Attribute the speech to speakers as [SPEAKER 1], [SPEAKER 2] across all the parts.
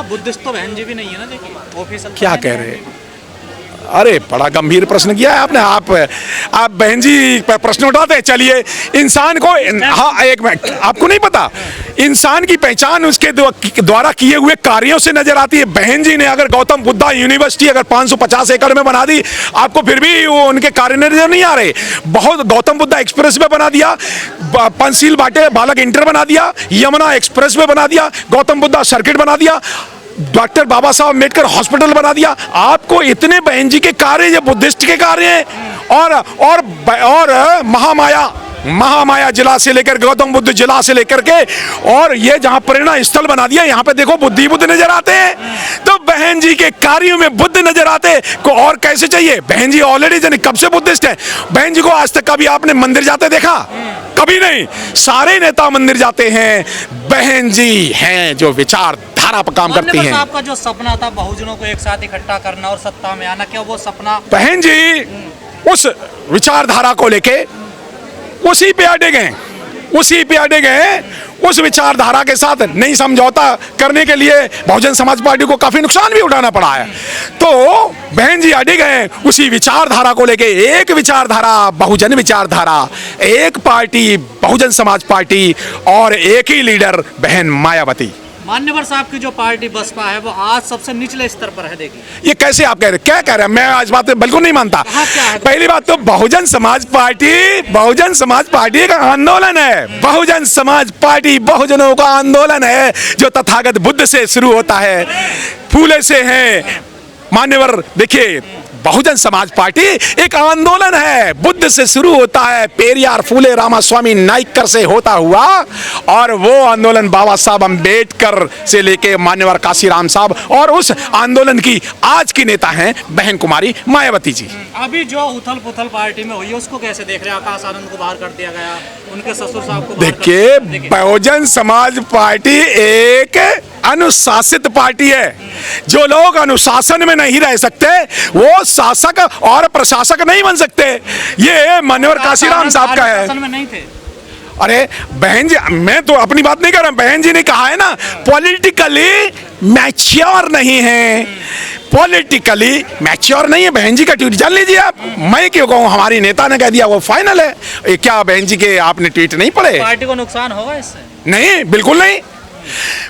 [SPEAKER 1] Buddhist तो बहन जी भी नहीं है ना, देखिए ऑफिशियल।
[SPEAKER 2] क्या कह रहे हैं? अरे बड़ा गंभीर प्रश्न किया है आपने। आप बहन जी पर प्रश्न उठाते हैं। चलिए, इंसान को, हाँ एक मिनट, आपको नहीं पता इंसान की पहचान उसके द्वारा किए हुए कार्यों से नजर आती है। बहन जी ने अगर गौतम बुद्धा यूनिवर्सिटी अगर 550 एकड़ में बना दी, आपको फिर भी वो उनके कार्य नजर नहीं आ रहे। बहुत गौतम बुद्धा एक्सप्रेस वे बना दिया, पंचशील बाटे बालक इंटर बना दिया, यमुना एक्सप्रेस वे बना दिया, गौतम बुद्धा सर्किट बना दिया, डॉक्टर बाबा साहब अम्बेडकर हॉस्पिटल बना दिया। आपको इतने बहन जी के कार्य, ये बुद्धिस्ट के कार्य हैं। और महामाया जिला से लेकर गौतम बुद्ध जिला से लेकर के, और ये जहां प्रेरणा स्थल बना दिया, यहां पे देखो बुद्ध नजर आते हैं। तो बहन जी के कार्यों में बुद्ध नजर आते को और कैसे चाहिए? बहन जी ऑलरेडी जन कब से बुद्धिस्ट है। बहन जी को आज तक कभी आपने मंदिर जाते देखा? कभी नहीं। सारे नेता मंदिर जाते हैं, बहन जी हैं जो विचार धारा पर काम करती हैं।
[SPEAKER 1] आपका जो सपना था बहुजनों को एक साथ इकट्ठा करना और सत्ता में आना, क्या वो सपना?
[SPEAKER 2] बहन जी उस विचारधारा को लेके उसी पे अड़े गए, उस विचारधारा के साथ नहीं समझौता करने के लिए बहुजन समाज पार्टी को काफी नुकसान भी उठाना पड़ा है। तो बहन जी अड़े गए उसी विचारधारा को लेके। एक विचारधारा, बहुजन विचारधारा, एक पार्टी बहुजन समाज पार्टी, और एक ही लीडर बहन मायावती।
[SPEAKER 1] मान्यवर साहब की जो पार्टी बसपा है वो आज सबसे निचले स्तर पर है। देखिए
[SPEAKER 2] ये कैसे आप कह रहे हैं? क्या कह रहे हैं? मैं आज बात बिल्कुल नहीं मानता। पहली बात तो बहुजन समाज पार्टी का आंदोलन है। बहुजन समाज पार्टी बहुजनों का आंदोलन है जो तथागत बुद्ध से शुरू होता है, फूले से है। मान्यवर देखिए, बहुजन समाज पार्टी एक आंदोलन है, बुद्ध से शुरू होता है, पेरियार, फूले, रामास्वामी नाइकर से होता हुआ, और वो आंदोलन बाबा साहब अम्बेडकर से लेके मान्यवर काशीराम साहब, और उस आंदोलन की आज की नेता हैं बहन कुमारी मायावती जी।
[SPEAKER 1] अभी जो उथल पुथल पार्टी में हुई है उसको कैसे देख रहे हैं? आकाश आनंद को बाहर कर दिया गया, उनके ससुर साहब को
[SPEAKER 2] देखिए, बहुजन समाज पार्टी एक अनुशासित पार्टी है। जो लोग अनुशासन में नहीं रह सकते वो शासक और प्रशासक नहीं बन सकते। ये मान्यवर काशीराम साहब का है।
[SPEAKER 1] में नहीं थे।
[SPEAKER 2] अरे बहन जी, मैं तो अपनी बात नहीं कर रहा, बहन जी ने कहा है ना, पॉलिटिकली मैच्योर नहीं है, पॉलिटिकली मैच्योर नहीं है। बहन जी का ट्वीट जान लीजिए आप। मैं क्यों कहूँ, हमारी नेता ने कह दिया वो फाइनल है। क्या बहन जी के आपने ट्वीट नहीं पढ़े?
[SPEAKER 1] पार्टी को नुकसान होगा इससे?
[SPEAKER 2] नहीं, बिल्कुल नहीं।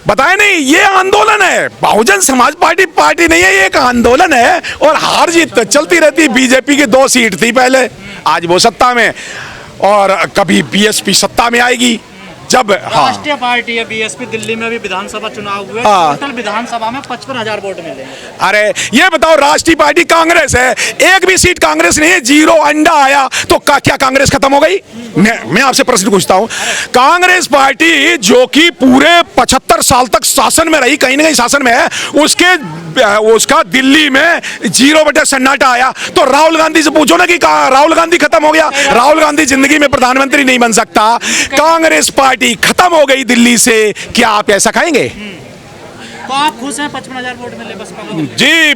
[SPEAKER 2] बताए नहीं, ये आंदोलन है। बहुजन समाज पार्टी नहीं है, ये एक आंदोलन है। और हार जीत चलती रहती। बीजेपी की 2 सीट थी पहले, आज वो सत्ता में, और कभी बीएसपी सत्ता में आएगी जब।
[SPEAKER 1] राष्ट्रीय पार्टी है बीएसपी। दिल्ली में भी विधानसभा चुनाव हुए, टोटल विधानसभा में 55,000 वोट मिले।
[SPEAKER 2] अरे ये बताओ, राष्ट्रीय पार्टी कांग्रेस है, एक भी सीट कांग्रेस नहीं है, 0 अंडा आया, तो क्या कांग्रेस खत्म हो गई? मैं आपसे प्रश्न पूछता हूं, कांग्रेस पार्टी जो कि पूरे 75 साल तक शासन में रही, कहीं ना कहीं शासन में है, उसका दिल्ली में 0 बटे सन्नाटा आया। तो राहुल गांधी से पूछो ना कि राहुल गांधी खत्म हो गया? राहुल गांधी जिंदगी में प्रधानमंत्री नहीं बन सकता। कांग्रेस पार्टी खत्म हो गई दिल्ली से। क्या आप ऐसा खाएंगे?
[SPEAKER 1] तो आप खुश हैं 55,000 वोट मिले बसपा को?
[SPEAKER 2] जी,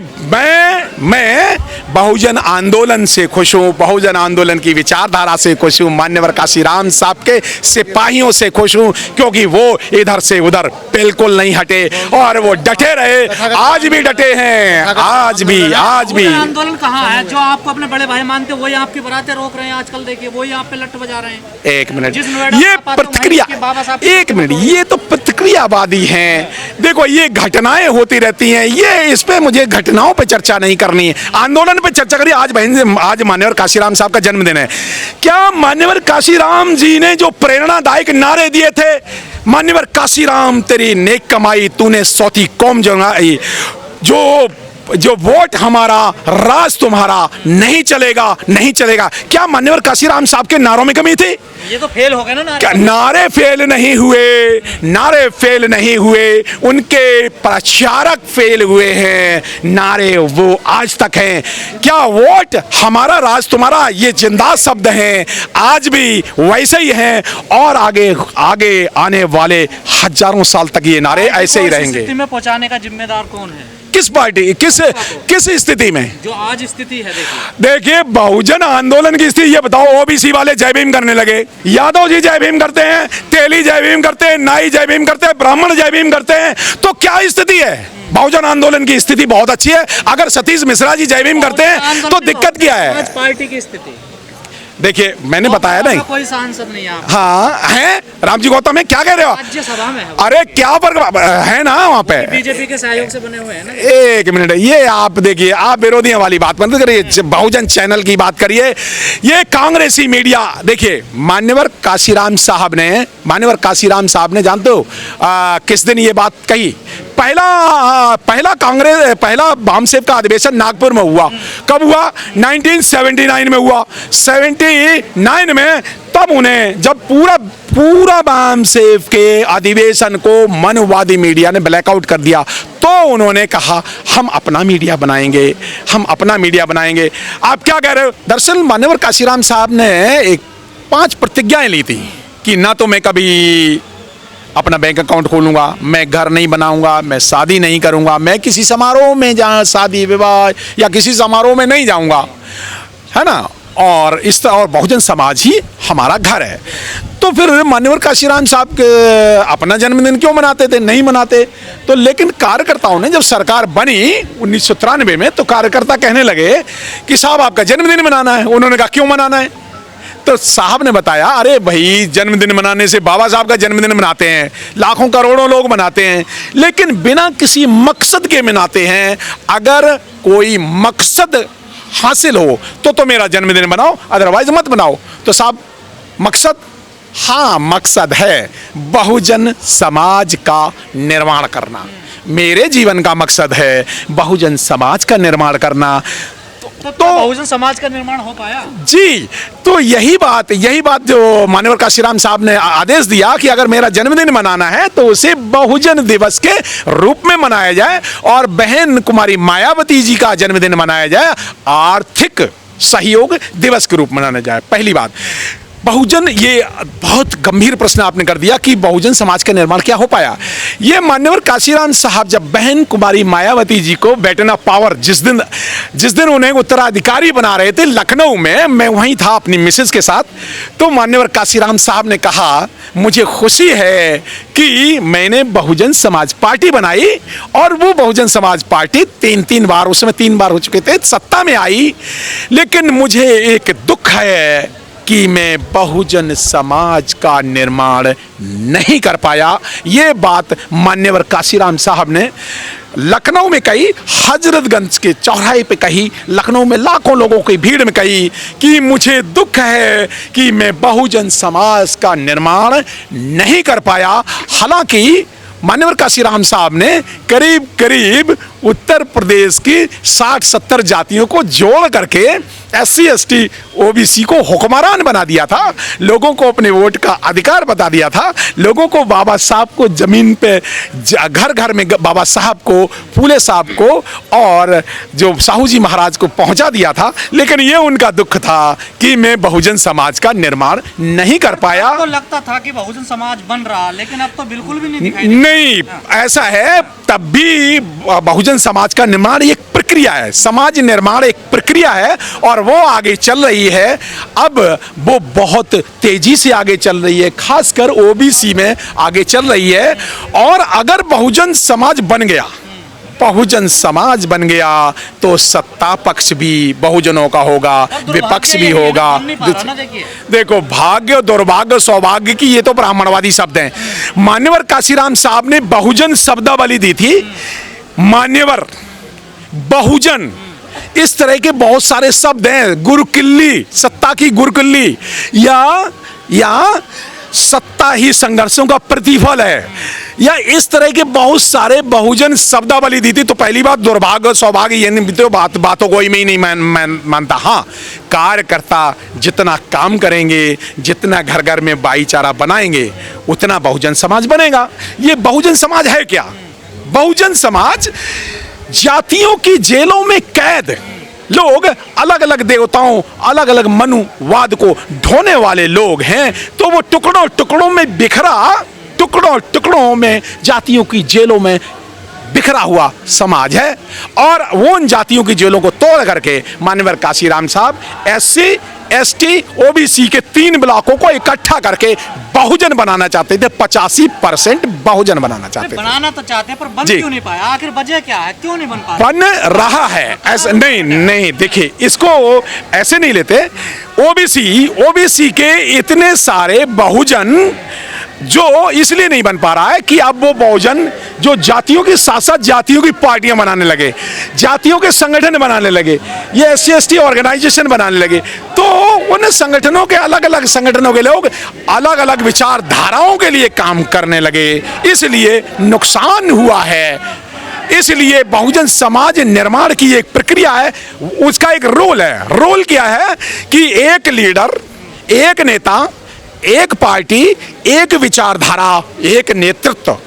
[SPEAKER 2] मैं बहुजन आंदोलन से खुश हूँ, बहुजन आंदोलन की विचारधारा से खुश हूँ, मान्यवर काशीराम साहब के सिपाहियों से खुश हूँ, क्योंकि वो इधर से उधर बिल्कुल नहीं हटे और वो डटे रहे, आज भी डटे हैं, आज भी।
[SPEAKER 1] आंदोलन कहाँ है? जो आपको अपने बड़े भाई मानते वही आपकी बारातें रोक रहे हैं आजकल। देखिए वही आप पे लट बजा रहे हैं।
[SPEAKER 2] एक मिनट, ये प्रतिक्रिया, एक मिनट, ये तो प्रतिक्रियावादी हैं। देखो, ये घटनाएं होती रहती हैं, ये इस पे मुझे घटनाओं पे चर्चा नहीं करनी है, आंदोलन पे चर्चा करिए। आज मान्यवर काशीराम साहब का जन्मदिन है। क्या मान्यवर काशीराम जी ने जो प्रेरणादायक नारे दिए थे, मान्यवर काशीराम तेरी नेक कमाई तूने सौती कौम जगाई, जो वोट हमारा राज तुम्हारा, नहीं चलेगा, नहीं चलेगा, क्या मान्यवर काशीराम साहब के नारों में कमी थी?
[SPEAKER 1] ये तो फेल हो गए ना नारे।
[SPEAKER 2] क्या नारे फेल नहीं हुए? नारे फेल नहीं हुए, उनके प्रचारक फेल हुए हैं, नारे वो आज तक हैं। क्या वोट हमारा राज तुम्हारा ये जिंदा शब्द हैं, आज भी वैसे ही हैं, और आगे आने वाले हजारों साल तक ये नारे ऐसे ही रहेंगे।
[SPEAKER 1] स्थिति में पहुंचाने का जिम्मेदार कौन है?
[SPEAKER 2] किस पार्टी, किस स्थिति में?
[SPEAKER 1] जो आज स्थिति है।
[SPEAKER 2] देखिए, बहुजन आंदोलन की स्थिति ये बताओ, ओबीसी वाले जय भीम करने लगे, यादव जी जय भीम करते हैं, तेली जय भीम करते हैं, नाई जय भीम करते हैं, ब्राह्मण जय भीम करते हैं, तो क्या स्थिति है? बहुजन आंदोलन की स्थिति बहुत अच्छी है। अगर सतीश मिश्रा जी जय भीम करते हैं तो दिक्कत क्या है?
[SPEAKER 1] आज पार्टी की स्थिति
[SPEAKER 2] देखिए मैंने बताया नहीं,
[SPEAKER 1] कोई सांसद नहीं है।
[SPEAKER 2] हाँ है रामजी गौतम है, क्या कह रहे हो?
[SPEAKER 1] राज्यसभा में है।
[SPEAKER 2] अरे क्या फर्क है ना वहाँ पे,
[SPEAKER 1] बीजेपी के सहयोग से बने हुए हैं ना।
[SPEAKER 2] एक मिनट, ये आप देखिए, आप विरोधियों वाली बात बंद करिए, बहुजन चैनल की बात करिए। ये कांग्रेसी मीडिया देखिए, मान्यवर काशीराम साहब ने जानते हो किस दिन ये बात कही? पहला बामसेफ का अधिवेशन नागपुर में हुआ। कब हुआ? 1979 में हुआ। 79 में तब उन्हें जब पूरा बामसेफ के अधिवेशन को मनवादी मीडिया ने ब्लैकआउट कर दिया, तो उन्होंने कहा हम अपना मीडिया बनाएंगे। आप क्या कह रहे हो? दरअसल मान्यवर काशीराम साहब ने एक 5 प्रतिज्ञाएं ली थी कि ना तो मैं कभी अपना बैंक अकाउंट खोलूंगा, मैं घर नहीं बनाऊंगा, मैं शादी नहीं करूंगा, मैं किसी समारोह में जहाँ शादी विवाह या किसी समारोह में नहीं जाऊंगा, है ना, और बहुजन समाज ही हमारा घर है। तो फिर मान्यवर काशीराम साहब अपना जन्मदिन क्यों मनाते थे? नहीं मनाते। तो लेकिन कार्यकर्ताओं ने जब सरकार बनी 1993 में, तो कार्यकर्ता कहने लगे कि साहब आपका जन्मदिन मनाना है। उन्होंने कहा क्यों मनाना है? तो साहब ने बताया, अरे भाई जन्मदिन मनाने से, बाबा साहब का जन्मदिन मनाते हैं, लाखों करोड़ों लोग मनाते हैं, लेकिन बिना किसी मकसद के मनाते हैं। अगर कोई मकसद हासिल हो तो मेरा जन्मदिन बनाओ, अदरवाइज मत बनाओ। तो साहब मकसद, हाँ मकसद है बहुजन समाज का निर्माण करना। मेरे जीवन का मकसद है बहुजन समाज का निर्माण करना।
[SPEAKER 1] तो बहुजन समाज का निर्माण हो पाया
[SPEAKER 2] जी। तो यही बात जो मान्यवर काशीराम साहब ने आदेश दिया कि अगर मेरा जन्मदिन मनाना है तो उसे बहुजन दिवस के रूप में मनाया जाए, और बहन कुमारी मायावती जी का जन्मदिन मनाया जाए आर्थिक सहयोग दिवस के रूप में मनाया जाए। पहली बात, बहुजन, ये बहुत गंभीर प्रश्न आपने कर दिया कि बहुजन समाज का निर्माण क्या हो पाया। ये मान्यवर काशीराम साहब जब बहन कुमारी मायावती जी को बैटन ऑफ पावर, जिस दिन उन्हें उत्तराधिकारी बना रहे थे लखनऊ में, मैं वहीं था अपनी मिसेज के साथ, तो मान्यवर काशीराम साहब ने कहा मुझे खुशी है कि मैंने बहुजन समाज पार्टी बनाई, और वो बहुजन समाज पार्टी तीन बार, उस समय 3 बार हो चुके थे, सत्ता में आई, लेकिन मुझे एक दुख है कि मैं बहुजन समाज का निर्माण नहीं कर पाया। ये बात मान्यवर काशीराम साहब ने लखनऊ में कही, हजरतगंज के चौराहे पे कही, लखनऊ में लाखों लोगों की भीड़ में कही कि मुझे दुख है कि मैं बहुजन समाज का निर्माण नहीं कर पाया। हालांकि मान्यवर काशीराम साहब ने करीब उत्तर प्रदेश की 60-70 जातियों को जोड़ करके SC ST OBC को हुक्मरान बना दिया था, लोगों को अपने वोट का अधिकार बता दिया था, लोगों को बाबा साहब को जमीन पे घर घर में बाबा साहब को, फूले साहब को और जो साहू जी महाराज को पहुंचा दिया था। लेकिन ये उनका दुख था कि मैं बहुजन समाज का निर्माण नहीं कर पाया।
[SPEAKER 1] तो लगता था कि बहुजन समाज बन रहा, लेकिन अब तो बिल्कुल भी नहीं दिखाई
[SPEAKER 2] नहीं, ऐसा है, तब भी बहुजन समाज का निर्माण एक प्रक्रिया है, समाज निर्माण एक प्रक्रिया है, और वो आगे चल रही है। अब वो बहुत तेजी से आगे चल रही है, खासकर OBC में आगे चल रही है। और अगर बहुजन समाज बन गया तो सत्ता पक्ष भी बहुजनों का होगा, विपक्ष भी होगा। देखो, भाग्य, दुर्भाग्य, सौभाग्य की ये तो ब्राह्मणवादी शब्द हैं। मान्यवर काशीराम साहब ने बहुजन शब्दावली दी थी। मान्यवर, बहुजन, इस तरह के बहुत सारे शब्द हैं। गुरुकिल्ली, सत्ता की गुरुकिल्ली, या सत्ता ही संघर्षों का प्रतिफल है, या इस तरह के बहुत सारे बहुजन शब्दावली दी थी। तो पहली बात, दुर्भाग्य सौभाग्य ये तो बातों को ही मैं नहीं मानता। हाँ, कार्यकर्ता जितना काम करेंगे, जितना घर घर में भाईचारा बनाएंगे, उतना बहुजन समाज बनेगा। ये बहुजन समाज है क्या? बहुजन समाज जातियों की जेलों में कैद लोग, अलग अलग देवताओं, अलग अलग मनुवाद को ढोने वाले लोग हैं। तो वो टुकड़ों में बिखरा, टुकड़ों में जातियों की जेलों में बिखरा हुआ समाज है। और वो उन जातियों की जेलों को तोड़ करके मान्यवर काशीराम साहब SC ST OBC के 3 ब्लॉकों को इकट्ठा करके बहुजन बनाना चाहते थे। 85% बहुजन बनाना चाहते थे।
[SPEAKER 1] बनाना तो चाहते हैं पर बन
[SPEAKER 2] जी।
[SPEAKER 1] क्यों नहीं पाया? आखिर वजह क्या है, क्यों नहीं बन पा रहा?
[SPEAKER 2] बन रहा है ऐसा नहीं देखिए, इसको ऐसे नहीं लेते। ओबीसी के इतने सारे बहुजन जो इसलिए नहीं बन पा रहा है कि अब वो बहुजन जो जातियों के साथ साथ जातियों की पार्टियां बनाने लगे, जातियों के संगठन बनाने लगे, ये SC ST ऑर्गेनाइजेशन बनाने लगे, तो उन संगठनों के अलग अलग संगठनों के लोग अलग अलग विचारधाराओं के लिए काम करने लगे, इसलिए नुकसान हुआ है। इसलिए बहुजन समाज निर्माण की एक प्रक्रिया है, उसका एक रोल है। रोल क्या है कि एक लीडर, एक नेता, एक पार्टी, एक विचारधारा, एक नेतृत्व।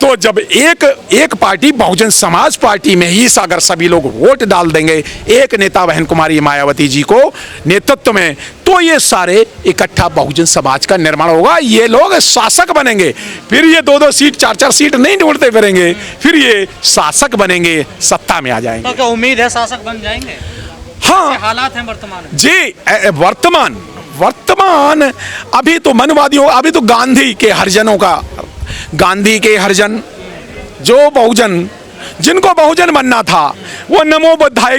[SPEAKER 2] तो जब एक पार्टी बहुजन समाज पार्टी में ही अगर सभी लोग वोट डाल देंगे एक नेता बहन कुमारी मायावती जी को नेतृत्व में, तो ये सारे इकट्ठा बहुजन समाज का निर्माण होगा। ये लोग शासक बनेंगे, फिर ये 2-2 सीट 4-4 सीट नहीं ढूंढते फिरेंगे, फिर ये शासक बनेंगे, सत्ता में आ जाएंगे।
[SPEAKER 1] तो क्या उम्मीद है शासक बन जाएंगे?
[SPEAKER 2] हाँ,
[SPEAKER 1] हालात हैं वर्तमान में।
[SPEAKER 2] जी वर्तमान अभी तो मनवादियों, अभी तो गांधी के हरिजन जो बहुजन, जिनको बहुजन बनना था, वो नमो बुद्धाय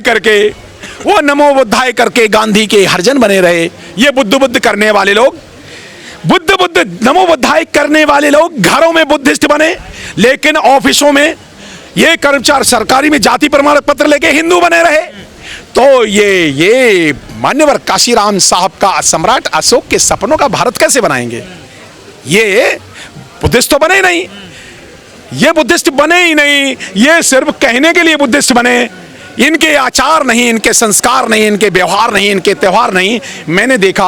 [SPEAKER 2] करके गांधी के हरिजन बने रहे। ये बुद्ध करने वाले लोग, बुद्ध नमो बुद्धाय करने वाले लोग घरों में बुद्धिस्ट बने, लेकिन ऑफिसों में ये कर्मचारी सरकारी में जाति प्रमाण पत्र लेके हिंदू बने रहे। तो ये मान्यवर काशीराम साहब का सम्राट अशोक के सपनों का भारत कैसे बनाएंगे? ये बुद्धिस्ट तो बने ही नहीं, ये बुद्धिस्ट बने ही नहीं, ये सिर्फ कहने के लिए बुद्धिस्ट बने। इनके आचार नहीं, इनके संस्कार नहीं, इनके व्यवहार नहीं, इनके त्यौहार नहीं। मैंने देखा